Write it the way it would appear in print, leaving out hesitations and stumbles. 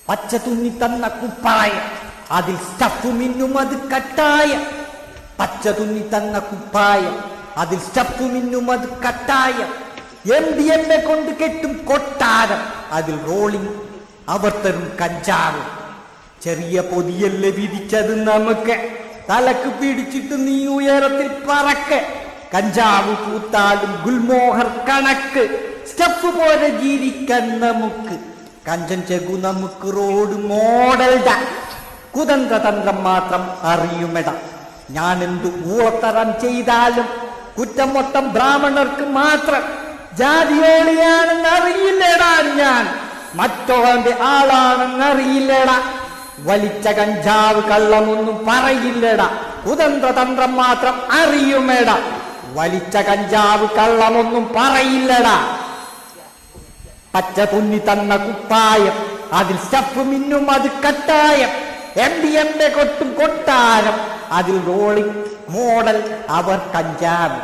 പച്ച തുന്നി തന്ന കുപ്പായം, അതിൽ സ്റ്റഫ് മിന്നും അത് കട്ടായം. പച്ച തുന്നി തന്ന കുപ്പായം, അതിൽ സ്റ്റഫ് മിന്നും അത് കട്ടായം. MDMA കൊണ്ട് കെട്ടും കൊട്ടാരം, അതിൽ റോളിംഗ് അവർ തരും കഞ്ചാവ്. ചെറിയ പൊതിയല്ലേ വിരിച്ചത് നമുക്ക്, തലക്ക് പിടിച്ചിട്ട് നീ ഉയരത്തിൽ പറക്ക്. കഞ്ചാവ് കൂത്താലും ഗുൽമോഹർ കണക്ക്, സ്റ്റഫ് പോലെ ജീവിക്കാൻ നമുക്ക്. കഞ്ചൻ ചെകു നമുക്ക് റോഡ് മോഡൽഡ, കുതന്ത്രതന്ത്രം മാത്രം അറിയുമെട. ഞാൻ എന്തു ഊളത്തരം ചെയ്താലും കുറ്റം മൊത്തം ബ്രാഹ്മണർക്ക് മാത്രം. ജാതിയോളിയാണെന്ന് അറിയില്ലടാ ഞാൻ, മറ്റോന്റെ ആളാണെന്നറിയില്ലടാ. വലിച്ച കഞ്ചാവ് കള്ളമൊന്നും പറയില്ലടാ, കുതന്ത്രതന്ത്രം മാത്രം അറിയുമേടാ. വലിച്ച കഞ്ചാവ് കള്ളമൊന്നും പറയില്ലടാ. പച്ച തുന്നി തന്ന കുപ്പായം, അതിൽ സ്റ്റഫ് മിന്നും അത് കട്ടായം. MDMA കൊട്ടും കൊട്ടാരം, അതിൽ റോളിംഗ് മോഡൽ അവർ കഞ്ചാവ്.